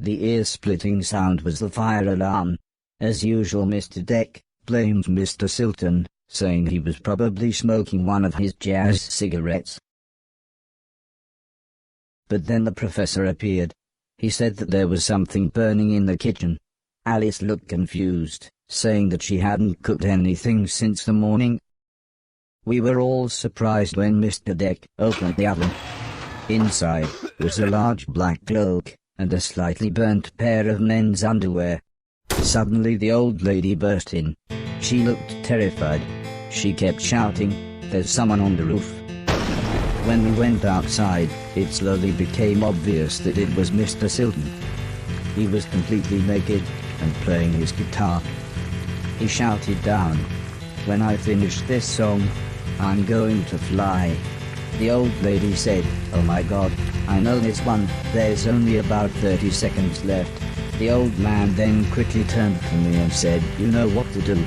The ear-splitting sound was the fire alarm. As usual, Mr. Deck blamed Mr. Silton, saying he was probably smoking one of his jazz cigarettes. But then the professor appeared. He said that there was something burning in the kitchen. Alice looked confused, saying that she hadn't cooked anything since the morning. We were all surprised when Mr. Deck opened the oven. Inside was a large black cloak and a slightly burnt pair of men's underwear. Suddenly the old lady burst in. She looked terrified. She kept shouting, "There's someone on the roof." When we went outside, it slowly became obvious that it was Mr. Silton. He was completely naked and playing his guitar. He shouted down, "When I finish this song, I'm going to fly." The old lady said, "Oh my God, I know this one, there's only about 30 seconds left." The old man then quickly turned to me and said, "You know what to do."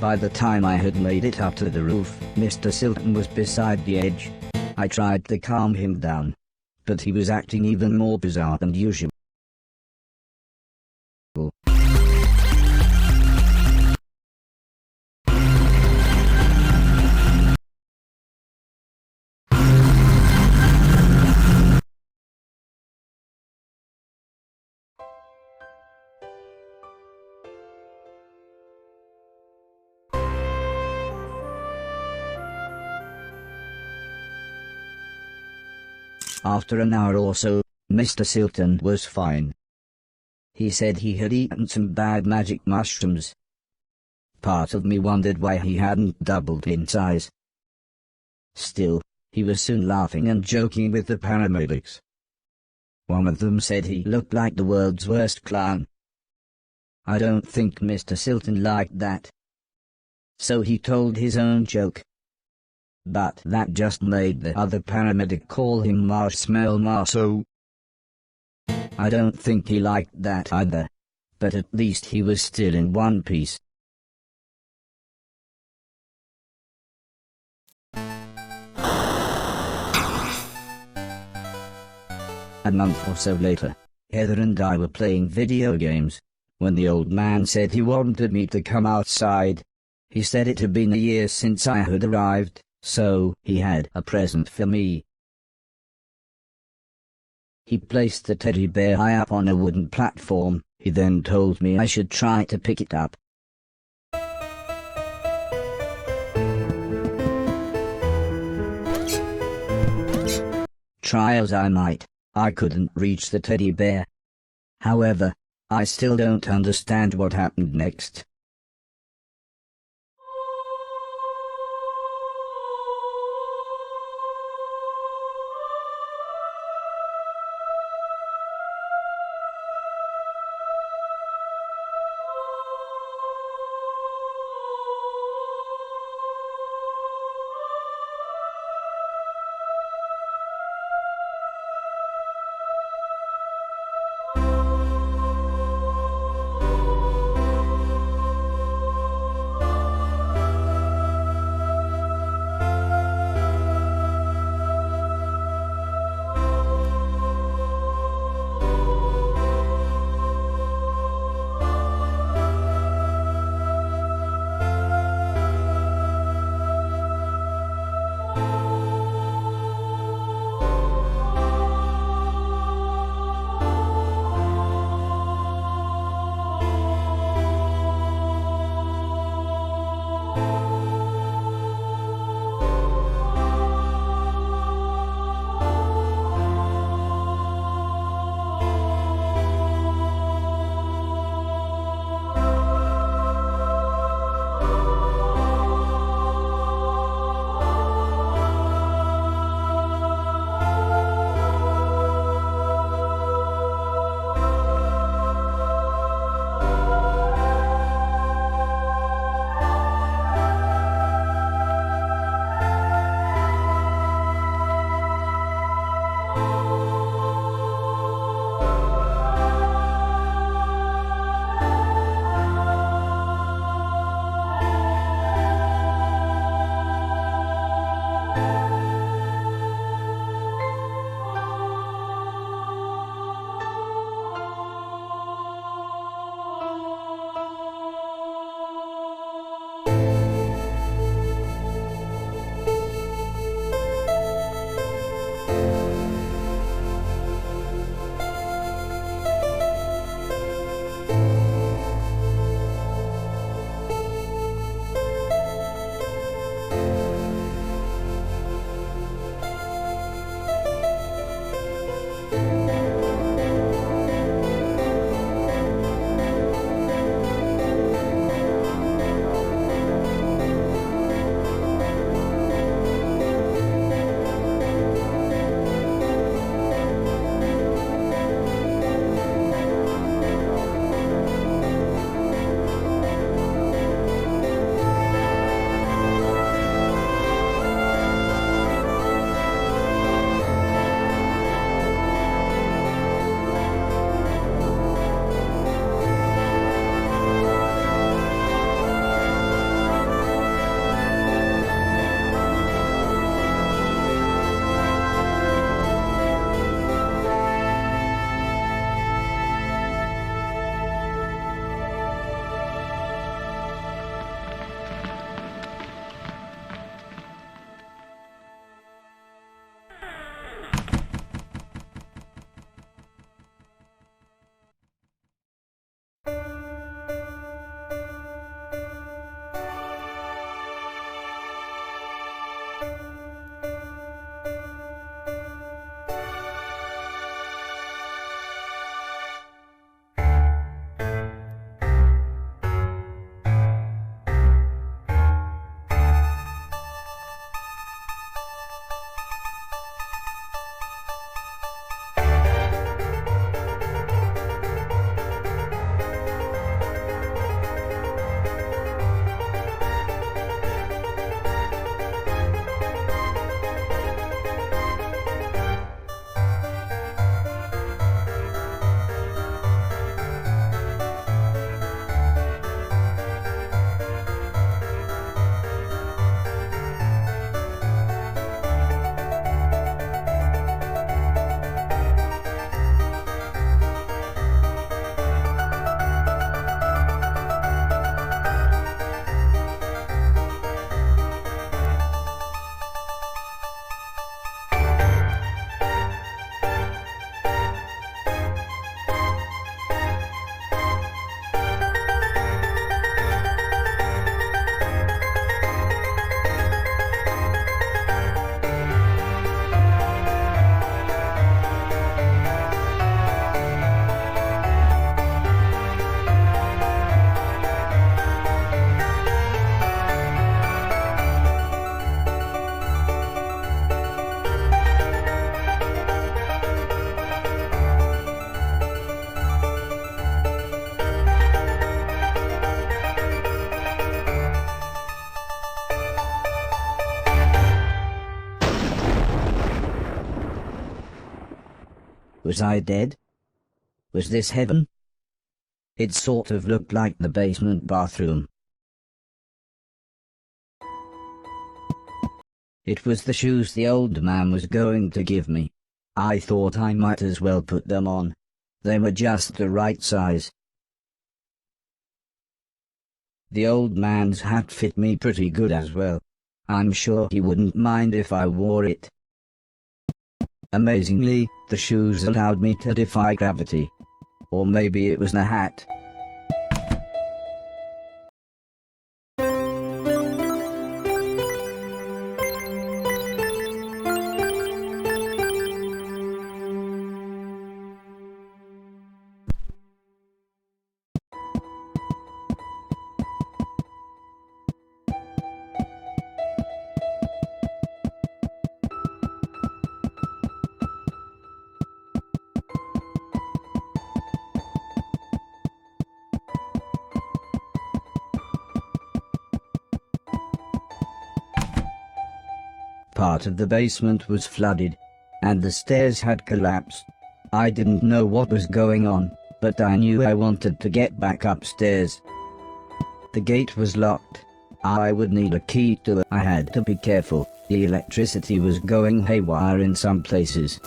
By the time I had made it up to the roof, Mr. Silton was beside the edge. I tried to calm him down, but he was acting even more bizarre than usual. After an hour or so, Mr. Silton was fine. He said he had eaten some bad magic mushrooms. Part of me wondered why he hadn't doubled in size. Still, he was soon laughing and joking with the paramedics. One of them said he looked like the world's worst clown. I don't think Mr. Silton liked that. So he told his own joke. But that just made the other paramedic call him Marshmallow Marceau. I don't think he liked that either, but at least he was still in one piece. A month or so later, Heather and I were playing video games, when the old man said he wanted me to come outside. He said it had been a year since I had arrived, so he had a present for me. He placed the teddy bear high up on a wooden platform. He then told me I should try to pick it up. Try as I might, I couldn't reach the teddy bear. However, I still don't understand what happened next. Was I dead? Was this heaven? It sort of looked like the basement bathroom. It was the shoes the old man was going to give me. I thought I might as well put them on. They were just the right size. The old man's hat fit me pretty good as well. I'm sure he wouldn't mind if I wore it. Amazingly, the shoes allowed me to defy gravity. Or maybe it was the hat. Part of the basement was flooded, and the stairs had collapsed. I didn't know what was going on, but I knew I wanted to get back upstairs. The gate was locked. I would need a key to it. I had to be careful. The electricity was going haywire in some places.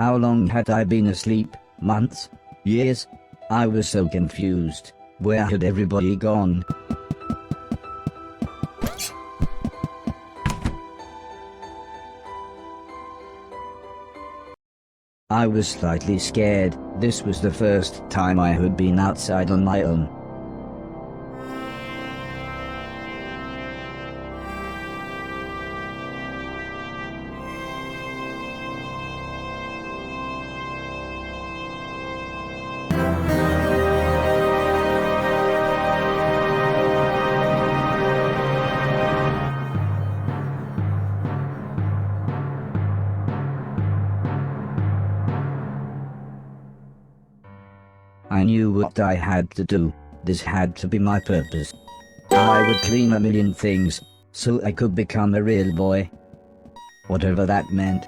How long had I been asleep? Months? Years? I was so confused. Where had everybody gone? I was slightly scared. This was the first time I had been outside on my own. I knew what I had to do. This had to be my purpose. I would clean a million things, so I could become a real boy. Whatever that meant.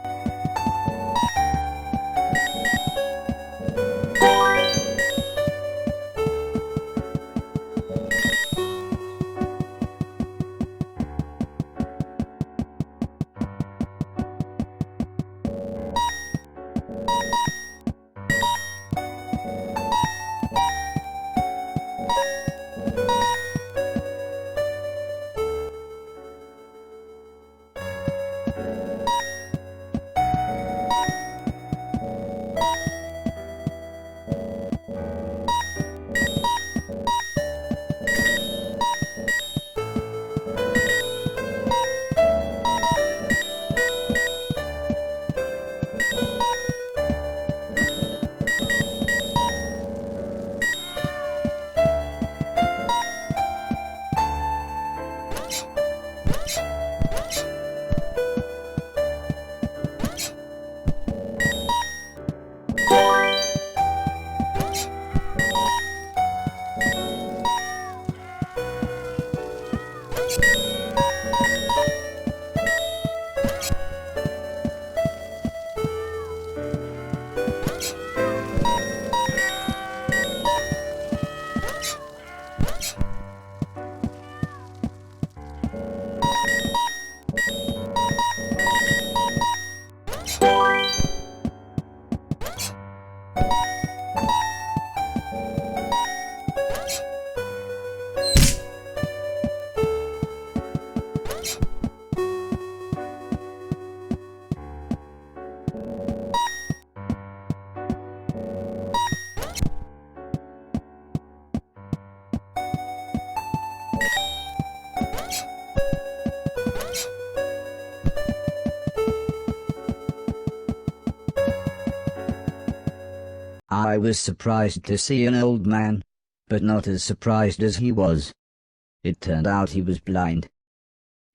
I was surprised to see an old man, but not as surprised as he was. It turned out he was blind.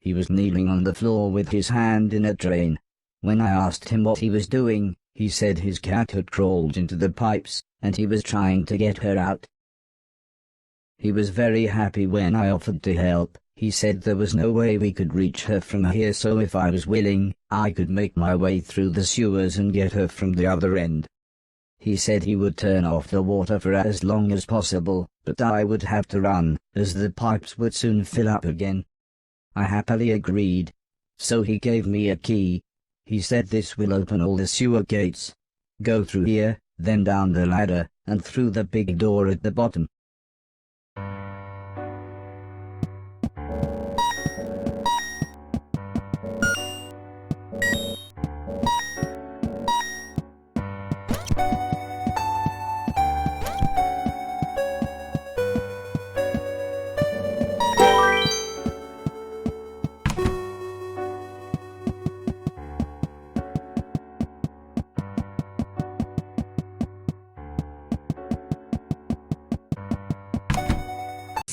He was kneeling on the floor with his hand in a drain. When I asked him what he was doing, he said his cat had crawled into the pipes, and he was trying to get her out. He was very happy when I offered to help. He said there was no way we could reach her from here, so if I was willing, I could make my way through the sewers and get her from the other end. He said he would turn off the water for as long as possible, but I would have to run, as the pipes would soon fill up again. I happily agreed. So he gave me a key. He said this will open all the sewer gates. Go through here, then down the ladder, and through the big door at the bottom.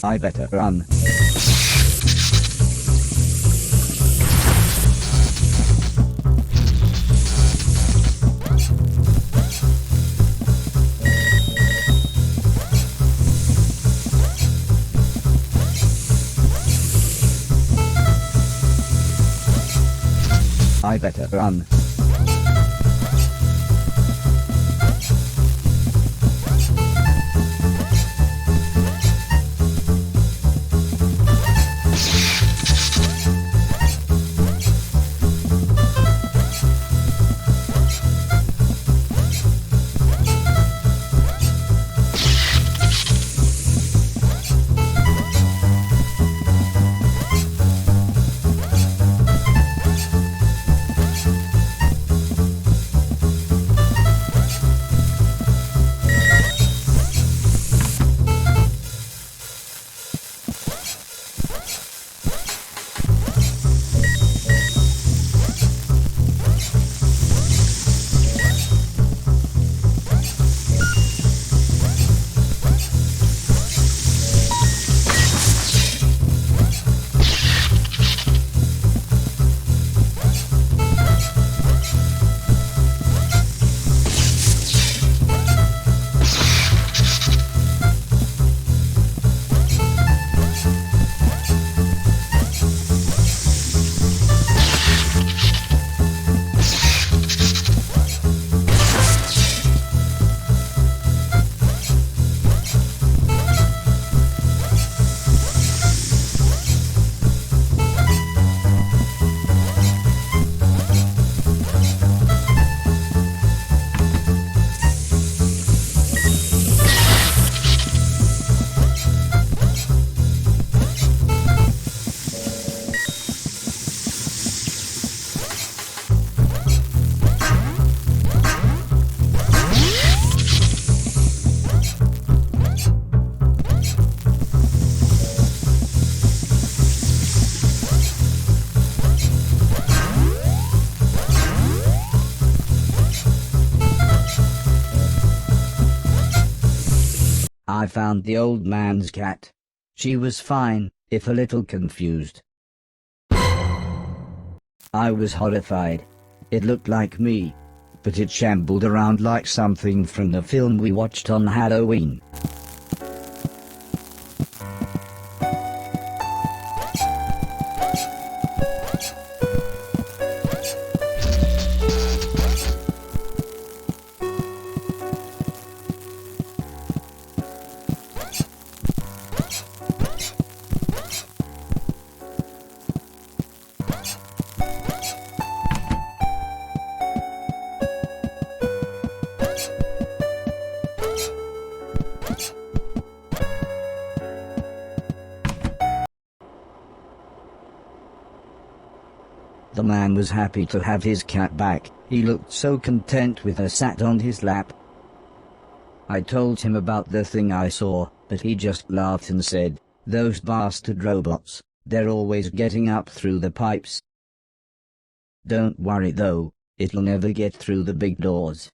I better run. I better run. I found the old man's cat. She was fine, if a little confused. I was horrified. It looked like me, but it shambled around like something from the film we watched on Halloween. The man was happy to have his cat back. He looked so content with her sat on his lap. I told him about the thing I saw, but he just laughed and said, "Those bastard robots, they're always getting up through the pipes. Don't worry though, it'll never get through the big doors.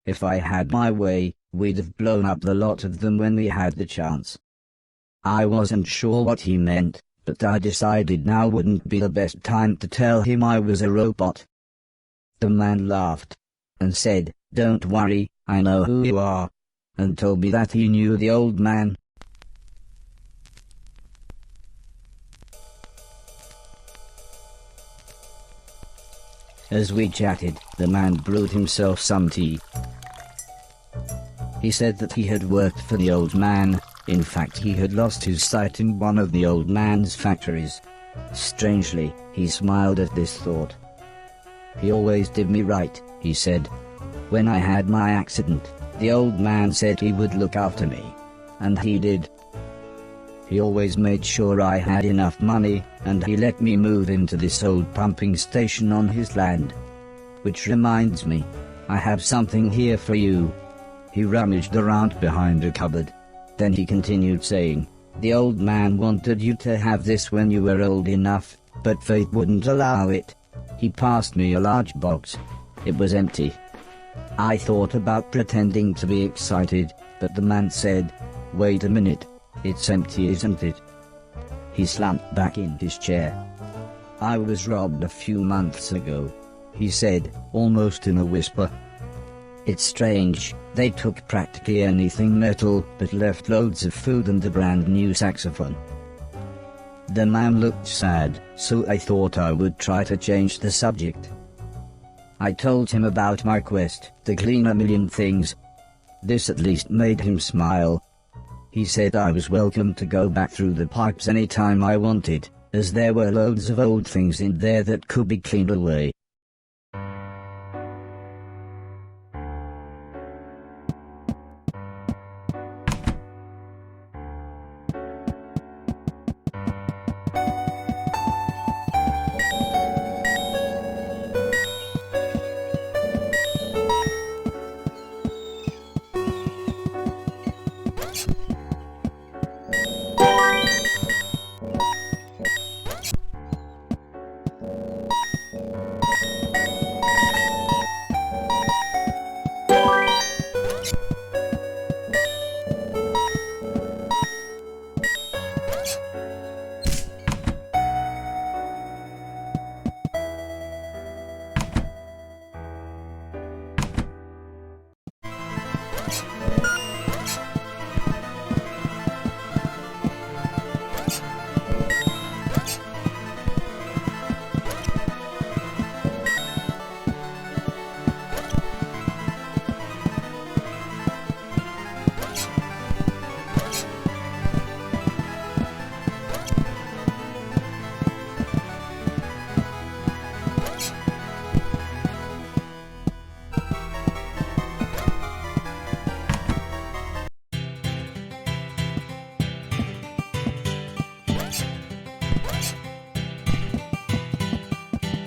If I had my way, we'd have blown up the lot of them when we had the chance." I wasn't sure what he meant, but I decided now wouldn't be the best time to tell him I was a robot. The man laughed and said, "Don't worry, I know who you are," and told me that he knew the old man. As we chatted, the man brewed himself some tea. He said that he had worked for the old man. In fact, he had lost his sight in one of the old man's factories. Strangely, he smiled at this thought. "He always did me right," he said. "When I had my accident, the old man said he would look after me. And he did. He always made sure I had enough money, and he let me move into this old pumping station on his land. Which reminds me, I have something here for you." He rummaged around behind a cupboard. Then he continued saying, "The old man wanted you to have this when you were old enough, but fate wouldn't allow it." He passed me a large box. It was empty. I thought about pretending to be excited, but the man said, "Wait a minute, it's empty, isn't it?" He slumped back in his chair. "I was robbed a few months ago," he said, almost in a whisper. "It's strange, they took practically anything metal but left loads of food and a brand new saxophone." The man looked sad, so I thought I would try to change the subject. I told him about my quest to clean a million things. This at least made him smile. He said I was welcome to go back through the pipes anytime I wanted, as there were loads of old things in there that could be cleaned away.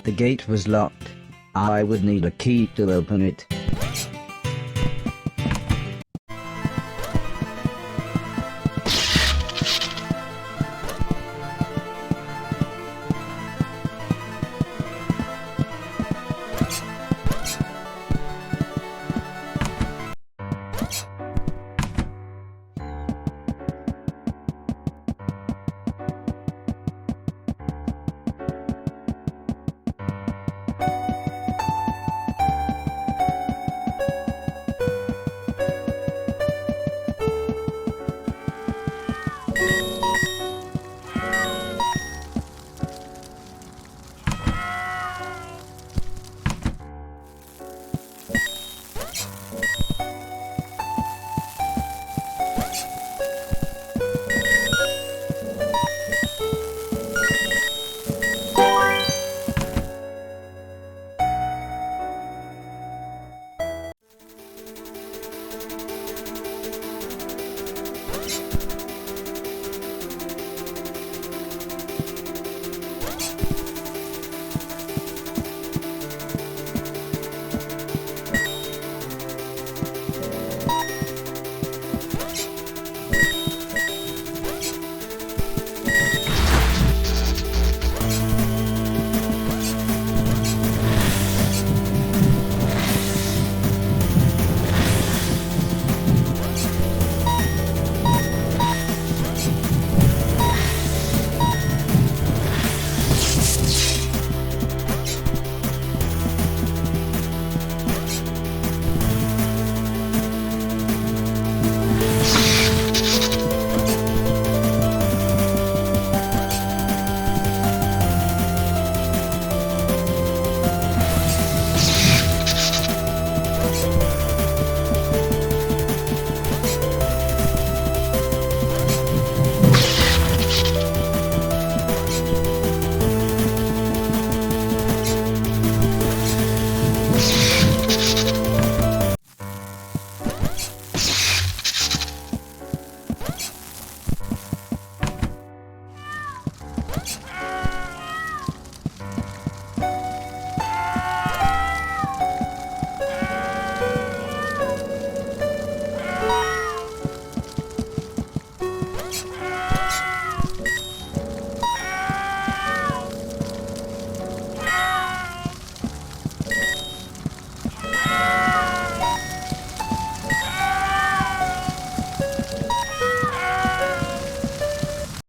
The gate was locked. I would need a key to open it.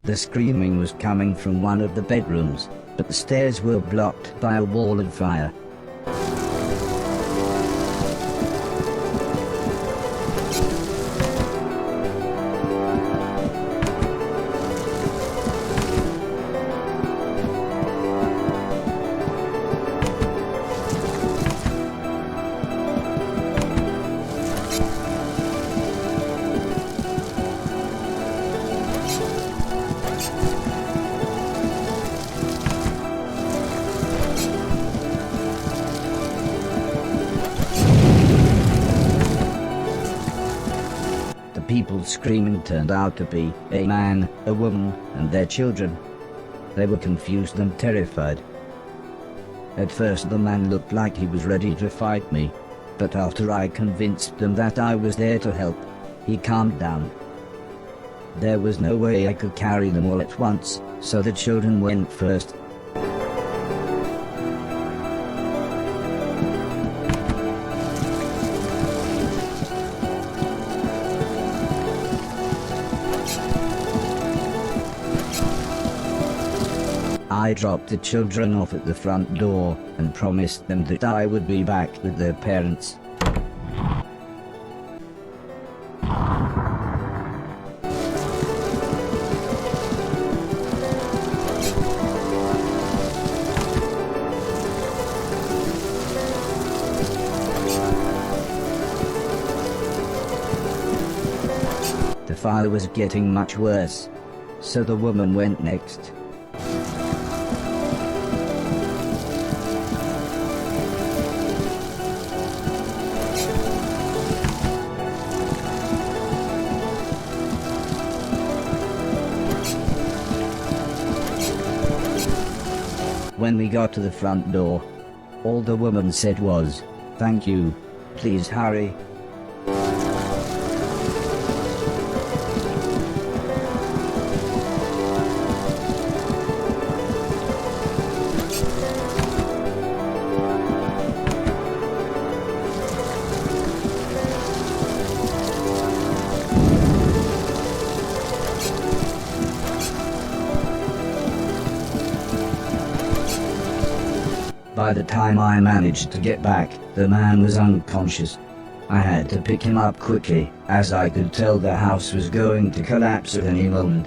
The screaming was coming from one of the bedrooms, but the stairs were blocked by a wall of fire. People screaming turned out to be a man, a woman, and their children. They were confused and terrified. At first the man looked like he was ready to fight me, but after I convinced them that I was there to help, he calmed down. There was no way I could carry them all at once, so the children went first. I dropped the children off at the front door and promised them that I would be back with their parents. The fire was getting much worse, so the woman went next. When we got to the front door, all the woman said was, "Thank you, please hurry." By the time I managed to get back, the man was unconscious. I had to pick him up quickly, as I could tell the house was going to collapse at any moment.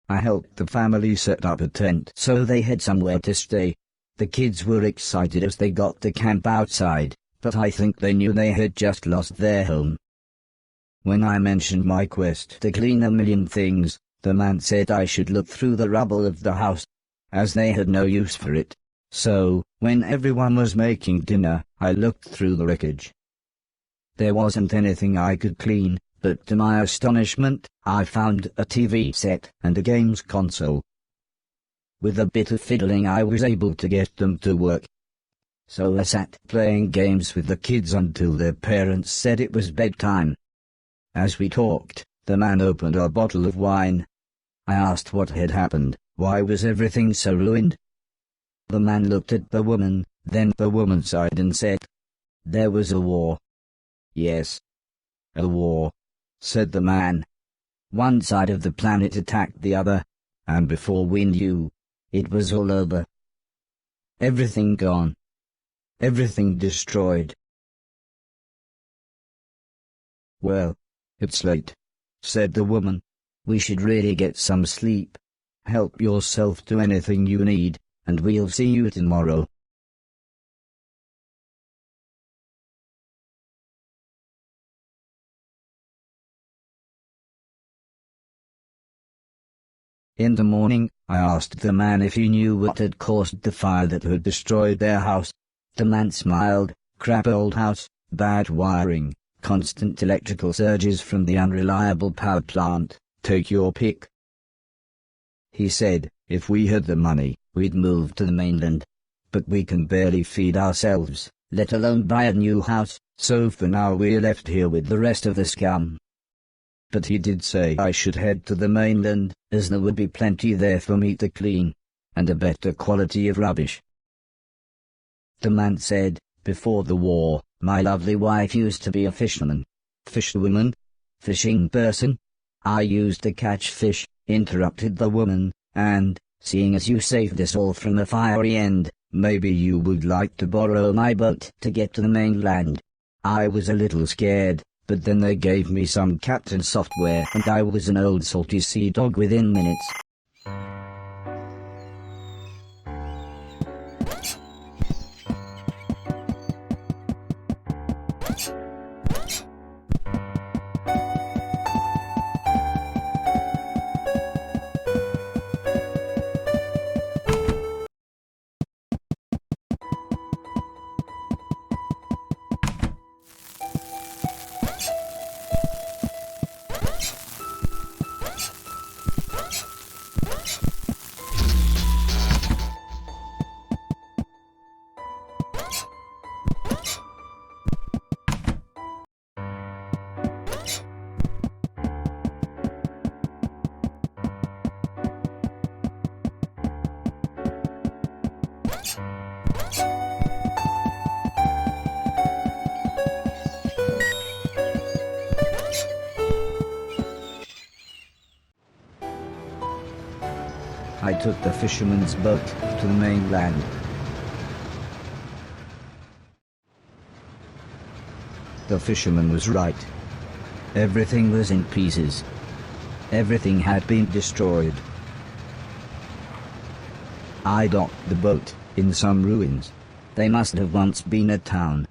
I helped the family set up a tent so they had somewhere to stay. The kids were excited as they got to camp outside, but I think they knew they had just lost their home. When I mentioned my quest to clean a million things, the man said I should look through the rubble of the house, as they had no use for it. So, when everyone was making dinner, I looked through the wreckage. There wasn't anything I could clean, but to my astonishment, I found a TV set and a games console. With a bit of fiddling I was able to get them to work. So I sat playing games with the kids until their parents said it was bedtime. As we talked, the man opened a bottle of wine. I asked what had happened, why was everything so ruined? The man looked at the woman, then the woman sighed and said, "There was a war." "Yes, a war," said the man. "One side of the planet attacked the other, and before we knew, it was all over. Everything gone. Everything destroyed." "Well, it's late," said the woman. "We should really get some sleep. Help yourself to anything you need, and we'll see you tomorrow. In the morning, I asked the man if he knew what had caused the fire that had destroyed their house. The man smiled. Crap old house, bad wiring, constant electrical surges from the unreliable power plant, take your pick. He said, if we had the money, we'd move to the mainland. But we can barely feed ourselves, let alone buy a new house, so for now we're left here with the rest of the scum. But he did say I should head to the mainland, as there would be plenty there for me to clean, and a better quality of rubbish. The man said, before the war, my lovely wife used to be a fisherman. Fisherwoman? Fishing person? I used to catch fish, interrupted the woman, and, seeing as you saved us all from the fiery end, maybe you would like to borrow my boat to get to the mainland. I was a little scared, but then they gave me some captain software and I was an old salty sea dog within minutes. I took the fisherman's boat to the mainland. The fisherman was right. Everything was in pieces. Everything had been destroyed. I docked the boat in some ruins. They must have once been a town.